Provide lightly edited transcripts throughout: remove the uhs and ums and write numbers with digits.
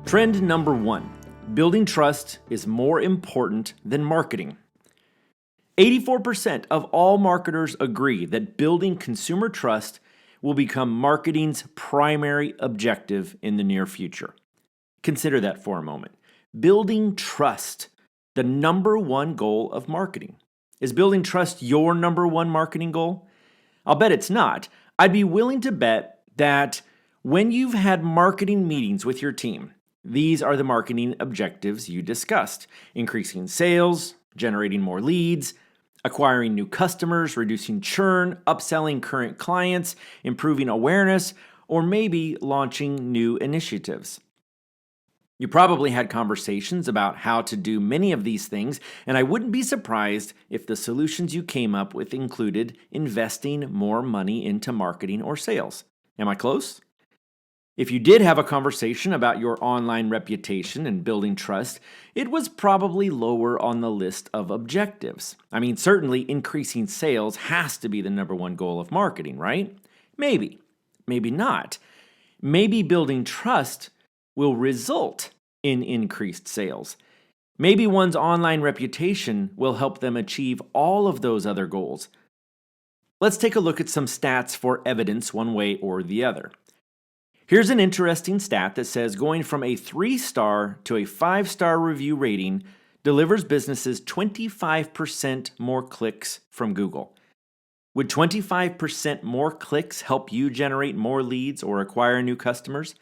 Trend number 1, building trust is more important than marketing. 84% of all marketers agree that building consumer trust will become marketing's primary objective in the near future. Consider that for a moment. Building trust, the number one goal of marketing. Is building trust your number one marketing goal? I'll bet it's not. I'd be willing to bet that when you've had marketing meetings with your team, these are the marketing objectives you discussed: increasing sales, generating more leads, acquiring new customers, reducing churn, upselling current clients, improving awareness, or maybe launching new initiatives. You probably had conversations about how to do many of these things, and I wouldn't be surprised if the solutions you came up with included investing more money into marketing or sales. Am I close? If you did have a conversation about your online reputation and building trust, it was probably lower on the list of objectives. I mean, certainly increasing sales has to be the number one goal of marketing, right? Maybe. Maybe not. Maybe building trust will result in increased sales. Maybe one's online reputation will help them achieve all of those other goals. Let's take a look at some stats for evidence one way or the other. Here's an interesting stat that says going from a 3-star to a 5-star review rating delivers businesses 25% more clicks from Google. Would 25% more clicks help you generate more leads or acquire new customers?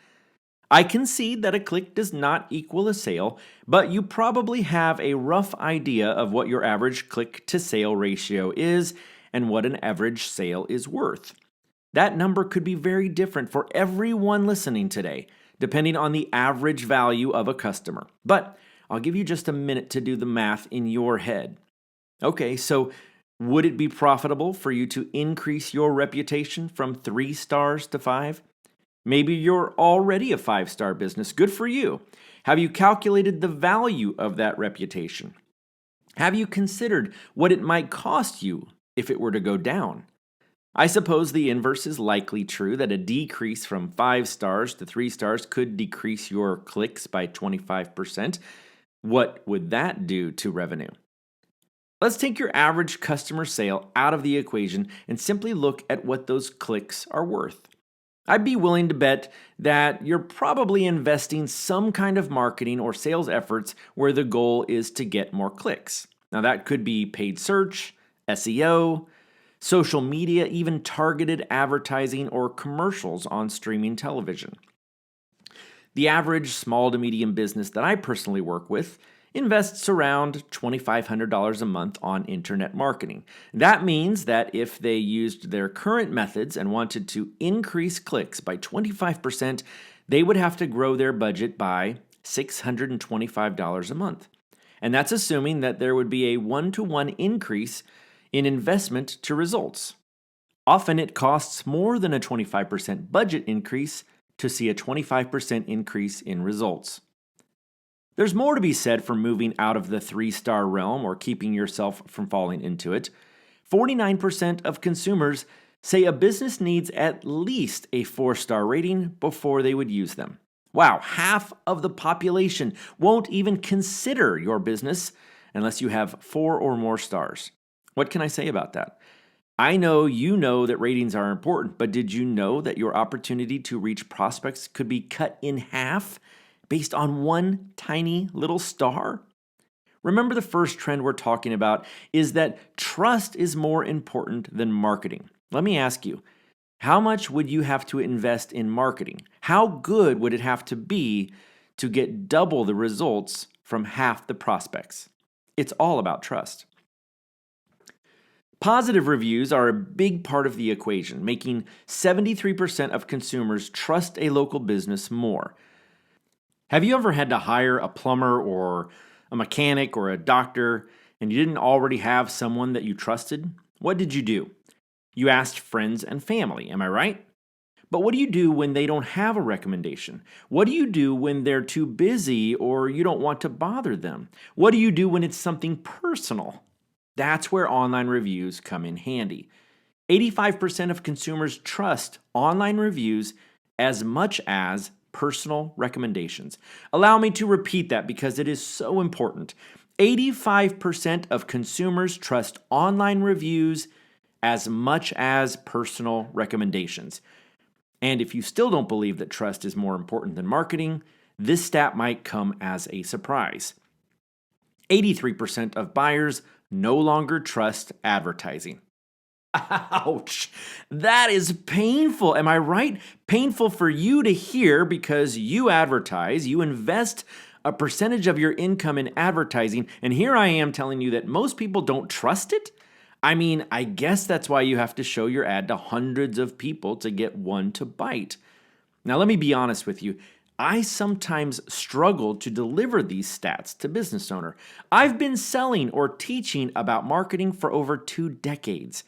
I concede that a click does not equal a sale, but you probably have a rough idea of what your average click-to-sale ratio is and what an average sale is worth. That number could be very different for everyone listening today, depending on the average value of a customer. But I'll give you just a minute to do the math in your head. Okay, so would it be profitable for you to increase your reputation from 3 stars to 5? Maybe you're already a 5-star business. Good for you. Have you calculated the value of that reputation? Have you considered what it might cost you if it were to go down? I suppose the inverse is likely true, that a decrease from 5 stars to 3 stars could decrease your clicks by 25%. What would that do to revenue? Let's take your average customer sale out of the equation and simply look at what those clicks are worth. I'd be willing to bet that you're probably investing some kind of marketing or sales efforts where the goal is to get more clicks. Now that could be paid search, SEO, social media, even targeted advertising or commercials on streaming television. The average small to medium business that I personally work with invests around $2,500 a month on internet marketing. That means that if they used their current methods and wanted to increase clicks by 25%, they would have to grow their budget by $625 a month. And that's assuming that there would be a 1-to-1 increase in investment to results. Often it costs more than a 25% budget increase to see a 25% increase in results. There's more to be said for moving out of the 3-star realm or keeping yourself from falling into it. 49% of consumers say a business needs at least a 4-star rating before they would use them. Wow, half of the population won't even consider your business unless you have 4 or more stars. What can I say about that? I know you know that ratings are important, but did you know that your opportunity to reach prospects could be cut in half based on one tiny little star? Remember, the first trend we're talking about is that trust is more important than marketing. Let me ask you, how much would you have to invest in marketing? How good would it have to be to get double the results from half the prospects? It's all about trust. Positive reviews are a big part of the equation, making 73% of consumers trust a local business more. Have you ever had to hire a plumber or a mechanic or a doctor and you didn't already have someone that you trusted? What did you do? You asked friends and family, am I right? But what do you do when they don't have a recommendation? What do you do when they're too busy or you don't want to bother them? What do you do when it's something personal? That's where online reviews come in handy. 85% of consumers trust online reviews as much as personal recommendations. Allow me to repeat that because it is so important. 85% of consumers trust online reviews as much as personal recommendations. And if you still don't believe that trust is more important than marketing, this stat might come as a surprise. 83% of buyers no longer trust advertising. Ouch! That is painful. Am I right? Painful for you to hear because you advertise, you invest a percentage of your income in advertising, and here I am telling you that most people don't trust it? I mean, I guess that's why you have to show your ad to hundreds of people to get one to bite. Now, let me be honest with you. I sometimes struggle to deliver these stats to business owner. I've been selling or teaching about marketing for over 2 decades.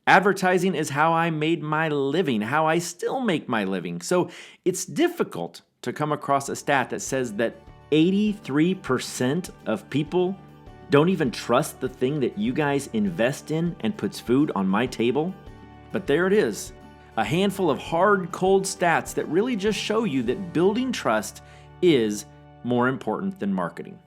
Advertising is how I made my living, how I still make my living. So it's difficult to come across a stat that says that 83% of people don't even trust the thing that you guys invest in and puts food on my table. But there it is, a handful of hard, cold stats that really just show you that building trust is more important than marketing.